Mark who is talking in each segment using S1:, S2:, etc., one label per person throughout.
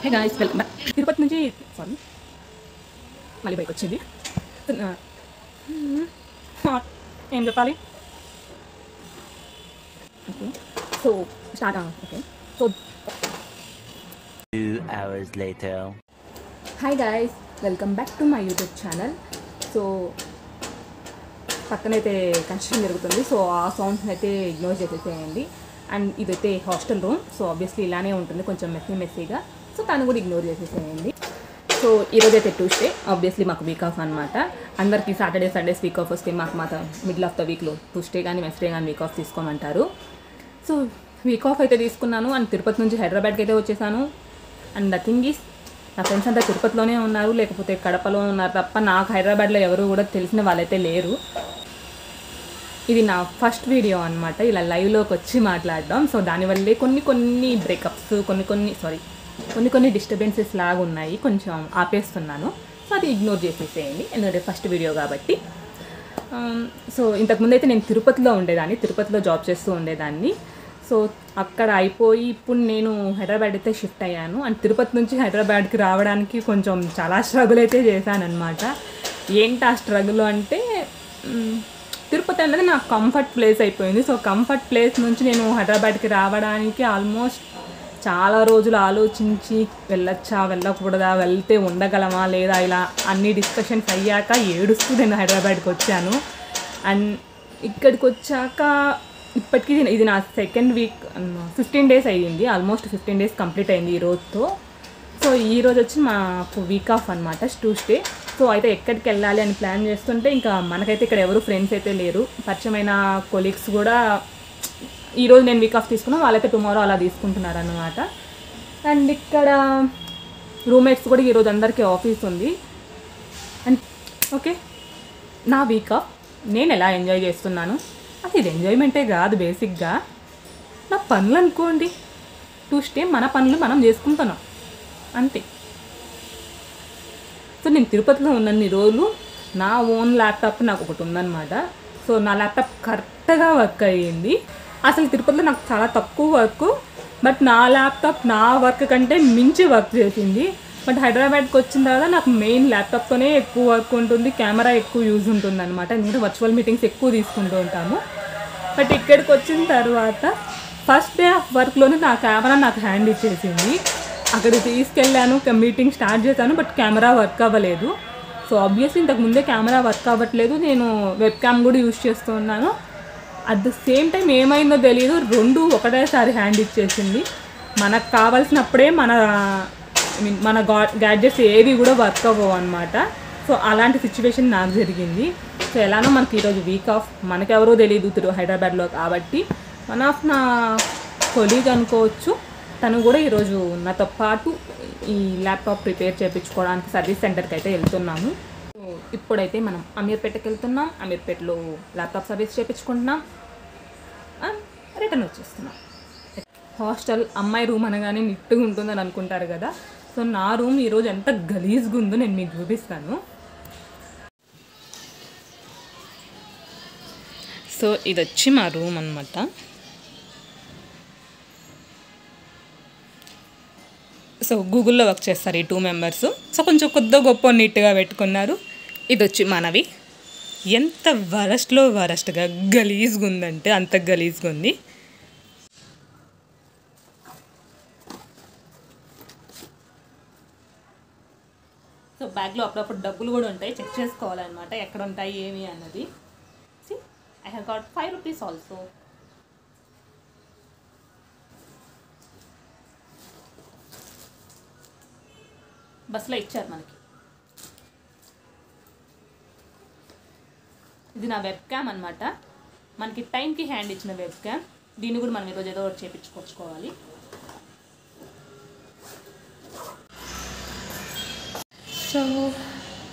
S1: హే guys welcome back. Tirupati నుంచి sorry మళ్ళీ bike వచ్చింది. ఏం చెప్పాలి? Okay so start. Okay so
S2: 2 hours later.
S1: Hi guys, welcome back to my YouTube channel. So పక్కనైతే construction జరుగుతుంది, so ఆ సౌండ్స్ అయితే ఇగ్నోర్ చేసేసేయండి. అండ్ ఇదైతే హాస్టల్ రూమ్, సో ఆబ్వియస్లీ ఇలానే ఉంటుంది, కొంచెం మెస్సీగా. సో తను కూడా ఇగ్నోర్ చేసేసేయండి. సో ఈరోజు అయితే ట్యూస్డే, ఆబ్వియస్లీ మాకు వీక్ ఆఫ్ అనమాట. అందరికీ సాటర్డే సండేస్ వీక్ ఆఫ్ వస్తే మాకు మిడిల్ ఆఫ్ ద వీక్లో ట్యూస్డే కానీ వెన్స్డే కానీ వీక్ ఆఫ్ తీసుకోమంటారు. సో వీక్ ఆఫ్ అయితే తీసుకున్నాను. అండ్ తిరుపతి నుంచి హైదరాబాద్కి అయితే వచ్చేసాను. అండ్ ద థింగ్ ఈస్, నా ఫ్రెండ్స్ అంతా తిరుపతిలోనే ఉన్నారు, లేకపోతే కడపలో ఉన్నారు తప్ప నాకు హైదరాబాద్లో ఎవరు కూడా తెలిసిన వాళ్ళైతే లేరు. ఇది నా ఫస్ట్ వీడియో అనమాట, ఇలా లైవ్లోకి వచ్చి మాట్లాడడం. సో దానివల్లే కొన్ని బ్రేకప్స్, కొన్ని డిస్టర్బెన్సెస్ లాగా ఉన్నాయి, కొంచెం ఆపేస్తున్నాను. సో అది ఇగ్నోర్ చేసేసేయండి, ఎందుకంటే ఫస్ట్ వీడియో కాబట్టి. సో ఇంతకుముందు అయితే నేను తిరుపతిలో జాబ్ చేస్తూ ఉండేదాన్ని. సో అక్కడ అయిపోయి ఇప్పుడు నేను హైదరాబాద్ అయితే షిఫ్ట్ అయ్యాను. అండ్ తిరుపతి నుంచి హైదరాబాద్కి రావడానికి కొంచెం చాలా స్ట్రగుల్ అయితే చేశానమాట. ఏంటి ఆ స్ట్రగుల్ అంటే, తిరుపతి అనేది నాకు కంఫర్ట్ ప్లేస్ అయిపోయింది. సో కంఫర్ట్ ప్లేస్ నుంచి నేను హైదరాబాద్కి రావడానికి ఆల్మోస్ట్ చాలా రోజులు ఆలోచించి వెళ్ళొచ్చా వెళ్ళకూడదా, వెళ్తే ఉండగలమా లేదా, ఇలా అన్ని డిస్కషన్స్ అయ్యాక ఏడుస్తూ నేను హైదరాబాద్కి వచ్చాను. అండ్ ఇక్కడికి వచ్చాక ఇప్పటికీ ఇది నా సెకండ్ వీక్, 15 days అయ్యింది, ఆల్మోస్ట్ 15 days కంప్లీట్ అయింది ఈ రోజుతో. సో ఈరోజు వచ్చి మాకు వీక్ ఆఫ్ అనమాట, ట్యూస్డే. సో అయితే ఎక్కడికి వెళ్ళాలి అని ప్లాన్ చేస్తుంటే ఇంకా మనకైతే ఇక్కడ ఎవరు ఫ్రెండ్స్ అయితే లేరు. పరిచయమైన కొలీగ్స్ కూడా ఈరోజు నేను వీక్ ఆఫ్ తీసుకున్నాను, వాళ్ళైతే టుమారో అలా తీసుకుంటున్నారు అన్నమాట. అండ్ ఇక్కడ రూమ్మేట్స్ కూడా ఈరోజు అందరికీ ఆఫీస్ ఉంది. అండ్ ఓకే, నా వీక్ ఆఫ్ నేను ఎలా ఎంజాయ్ చేస్తున్నాను, అది ఇది ఎంజాయ్మెంటే కాదు, బేసిక్గా నా పనులు అనుకోండి. ట్యూస్డే మన పనులు మనం చేసుకుంటున్నాం అంతే. సో నేను తిరుపతిలో ఉన్నన్ని రోజులు నా ఓన్ ల్యాప్టాప్ నాకు ఒకటి ఉందన్నమాట. సో నా ల్యాప్టాప్ కరెక్ట్గా వర్క్ అయ్యింది. అసలు తిరుపతిలో నాకు చాలా తక్కువ వర్క్, బట్ నా ల్యాప్టాప్ నా వర్క్ కంటే మించి వర్క్ చేసింది. బట్ హైదరాబాద్కి వచ్చిన తర్వాత నాకు మెయిన్ ల్యాప్టాప్తోనే ఎక్కువ వర్క్ ఉంటుంది, కెమెరా ఎక్కువ యూజ్ ఉంటుంది అనమాట, ఎందుకంటే వర్చువల్ మీటింగ్స్ ఎక్కువ తీసుకుంటూ ఉంటాము. బట్ ఇక్కడికి వచ్చిన తర్వాత ఫస్ట్ డే ఆఫ్ వర్క్లోనే నా కెమెరా నాకు హ్యాండ్ ఇచ్చేసింది. అక్కడికి తీసుకెళ్ళాను, మీటింగ్ స్టార్ట్ చేశాను, బట్ కెమెరా వర్క్ అవ్వలేదు. సో ఆబ్వియస్లీ ఇంతకుముందే కెమెరా వర్క్ అవ్వట్లేదు, నేను వెబ్ క్యామ్ కూడా యూజ్ చేస్తూ ఉన్నాను. అట్ ద సేమ్ టైం ఏమైందో తెలియదు, రెండు ఒకటేసారి హ్యాండ్ ఇచ్చేసింది. మనకు కావాల్సినప్పుడే మన గ్యాడ్జెట్స్ ఏవి కూడా వర్క్ అవ్వవు అనమాట. సో అలాంటి సిచ్యువేషన్ నాకు జరిగింది. సో ఎలానో మనకి ఈరోజు వీక్ ఆఫ్, మనకెవరో తెలియదు హైదరాబాద్లో కాబట్టి, వన్ ఆఫ్ నా కొలీగ్ అనుకోవచ్చు, తను కూడా ఈరోజు నాతో పాటు ఈ ల్యాప్టాప్ రిపేర్ చేయించుకోవడానికి సర్వీస్ సెంటర్కి అయితే వెళ్తున్నాము. సో ఇప్పుడైతే మనం అమీర్పేటకి వెళ్తున్నాం, అమీర్పేటలో ల్యాప్టాప్ సర్వీస్ చేయించుకుంటున్నాం, రిటర్న్ వచ్చేస్తున్నాం. హాస్టల్ అమ్మాయి రూమ్ అనగానే నీట్గా ఉంటుందని అనుకుంటారు కదా. సో నా రూమ్ ఈరోజు ఎంత గలీజ్గా ఉందో నేను మీకు చూపిస్తాను. సో ఇది వచ్చి మా రూమ్ అనమాట. సో గూగుల్లో వర్క్ చేస్తారు ఈ 2 members. సో కొంచెం కొద్ది గొప్ప నీట్గా పెట్టుకున్నారు. ఇది వచ్చి మనవి. ఎంత వరస్ట్గా గలీజ్గా ఉందంటే అంత గలీజ్గా ఉంది. సో బ్యాగ్లో అప్పుడప్పుడు డబ్బులు కూడా ఉంటాయి, చెక్ చేసుకోవాలన్నమాట ఎక్కడ ఉంటాయి ఏమి అన్నది. See I have got 5 rupees also. బస్సులో ఇచ్చారు మనకి. ఇది నా వెబ్ క్యామ్ అనమాట, మనకి టైంకి హ్యాండ్ ఇచ్చిన వెబ్ క్యామ్. దీన్ని కూడా మనం ఈరోజు ఏదో ఒకటి చేయించుకోవాలి. సో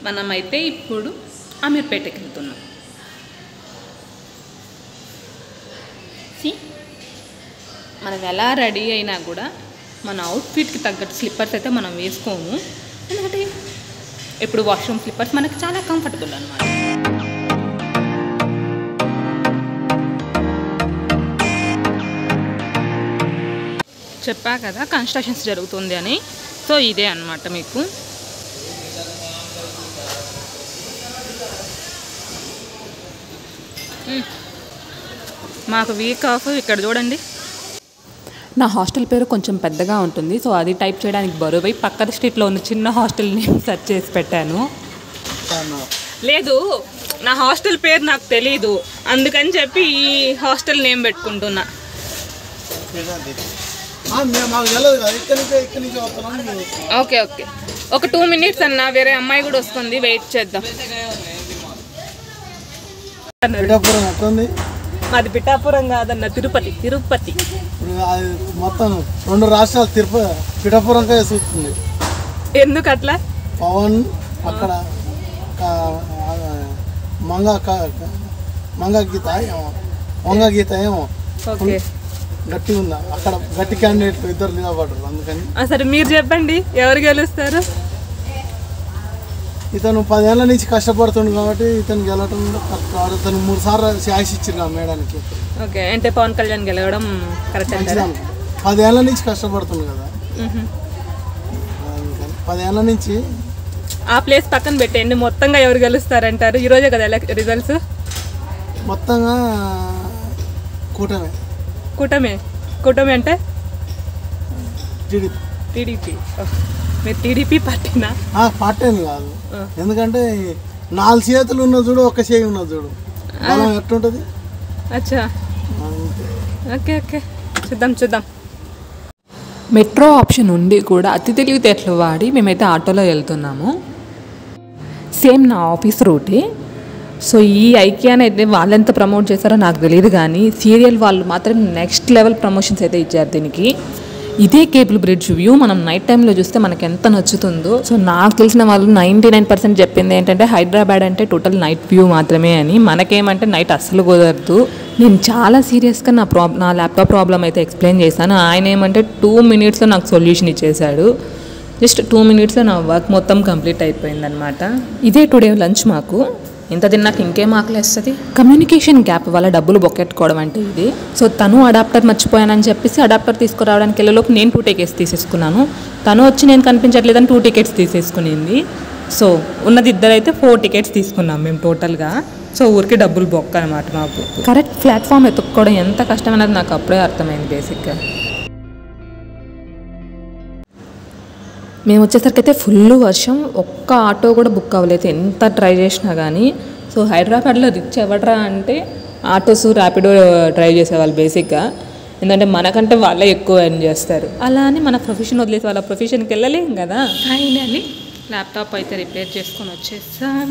S1: మనమైతే ఇప్పుడు అమీర్పేటకి వెళ్తున్నాం. మనం ఎలా రెడీ అయినా కూడా మన అవుట్ఫిట్కి తగ్గట్టు స్లిప్పర్స్ అయితే మనం వేసుకోము, ఎందుకంటే ఇప్పుడు వాష్రూమ్ స్లిప్పర్స్ మనకి చాలా కంఫర్టబుల్ అన్నమాట. చెప్పా కదా కన్స్ట్రక్షన్స్ జరుగుతుంది అని. సో ఇదే అన్నమాట మీకు. మాకు వీక్ ఆఫ్. ఇక్కడ చూడండి, నా హాస్టల్ పేరు కొంచెం పెద్దగా ఉంటుంది. సో అది టైప్ చేయడానికి బరువై పక్కన స్ట్రీట్లో ఉన్న చిన్న హాస్టల్ నేమ్ సెర్చ్ చేసి పెట్టాను. లేదు, నా హాస్టల్ పేరు నాకు తెలీదు, అందుకని చెప్పి ఈ హాస్టల్ నేమ్ పెట్టుకుంటున్నా. ఓకే ఓకే, ఒక 2 minutes అన్న, వేరే అమ్మాయి కూడా వస్తుంది, వెయిట్ చేద్దాం. మాది పిఠాపురం కాదన్న, తిరుపతి. తిరుపతి
S3: మొత్తం 2 రాష్ట్రాలు పిఠాపురంగా చూస్తుంది.
S1: ఎందుకు అట్లా?
S3: పవన్ అక్కడ మంగ గీత ఏమో గట్టి ఉందా, అక్కడ గట్టి క్యాండిడేట్లు 2 నిలబడరు. అందుకని
S1: సరే మీరు చెప్పండి, ఎవరు గెలుస్తారు?
S3: ఇతను 10 ఏళ్ళ నుంచి కష్టపడుతుంది కాబట్టి ఇతను గెలవటం కరెక్ట్ రాదు. ఇతను 3 సార్లు ఛాయిస్ ఇచ్చారు ఆ మేడానికి.
S1: ఓకే, అంటే పవన్ కళ్యాణ్ గెలవడం కరెక్ట్ అంటారా?
S3: 10 ఏళ్ళ నుంచి కష్టపడుతుంది కదా, 10 ఏళ్ళ నుంచి.
S1: ఆ ప్లేస్ పక్కన పెట్టండి, మొత్తంగా ఎవరు గెలుస్తారంటారు? ఈరోజే కదా రిజల్ట్స్.
S3: మొత్తంగా కూటమి.
S1: కూటమి కూటమి అంటే
S3: టీడీపీ.
S1: టీడీపీ. మీరు టీడీపీ పార్టీనా?
S3: పార్టీ అని కాదు, ఎందుకంటే 4 చేతులు ఉన్న చూడు, 1 చేయి ఉన్న చూడు, బలం ఎట్లుంటుంది.
S1: అచ్చా, ఓకే ఓకే, చూద్దాం. మెట్రో ఆప్షన్ ఉండి కూడా అతి తెలివితేటలు వాడి మేమైతే ఆటోలో వెళ్తున్నాము. సేమ్ నా ఆఫీస్ రూటే. సో ఈ ఐకియాని అయితే వాళ్ళెంత ప్రమోట్ చేస్తారో నాకు తెలియదు, కానీ సీరియల్ వాళ్ళు మాత్రం నెక్స్ట్ లెవెల్ ప్రమోషన్స్ అయితే ఇచ్చారు దీనికి. ఇదే కేబుల్ బ్రిడ్జ్ వ్యూ మనం నైట్ టైంలో చూస్తే మనకు ఎంత నచ్చుతుందో. సో నాకు తెలిసిన వాళ్ళు 99% చెప్పింది ఏంటంటే హైదరాబాద్ అంటే టోటల్ నైట్ వ్యూ మాత్రమే అని. మనకేమంటే నైట్ అస్సలు కుదరదు. నేను చాలా సీరియస్గా నా ల్యాప్టాప్ ప్రాబ్లం అయితే ఎక్స్ప్లెయిన్ చేశాను. ఆయన ఏమంటే 2 minutesలో నాకు సొల్యూషన్ ఇచ్చేశాడు. జస్ట్ 2 minutesలో నా వర్క్ మొత్తం కంప్లీట్ అయిపోయిందనమాట. ఇదే టుడే లంచ్ మాకు. ఇంత తిన్నాక ఇంకేం ఆకలేస్తుంది. కమ్యూనికేషన్ గ్యాప్ వల్ల డబ్బులు బొక్కెట్టుకోవడం అంటే ఇది. సో తను అడాప్టర్ మర్చిపోయానని చెప్పేసి అడాప్టర్ తీసుకురావడానికి వెళ్ళేలోపు నేను 2 tickets తీసేసుకున్నాను. తను వచ్చి నేను కనిపించట్లేదని 2 tickets తీసేసుకునింది. సో ఉన్నది 2 అయితే 4 tickets తీసుకున్నాం మేము టోటల్గా. సో ఊరికి డబ్బులు బొక్క అనమాట మాకు. కరెక్ట్ ప్లాట్ఫామ్ ఎత్తుక్కోవడం ఎంత కష్టమైనది నాకు అప్పుడే అర్థమైంది బేసిక్గా. మేము వచ్చేసరికి అయితే ఫుల్ వర్షం, ఒక్క ఆటో కూడా బుక్ అవ్వలేదు ఎంత ట్రై చేసినా కానీ. సో హైదరాబాద్లో రిచ్ ఎవడరా అంటే ఆటోస్ ర్యాపిడో డ్రైవ్ చేసేవాళ్ళు బేసిక్గా, ఎందుకంటే మనకంటే వాళ్ళే ఎక్కువ ఎర్న్ చేస్తారు. అలా అని మన ప్రొఫెషన్ వదిలేసి వాళ్ళ ప్రొఫెషన్కి వెళ్ళలేం కదా. ఫైనల్లీ ల్యాప్టాప్ అయితే రిపేర్ చేసుకొని వచ్చేసాం.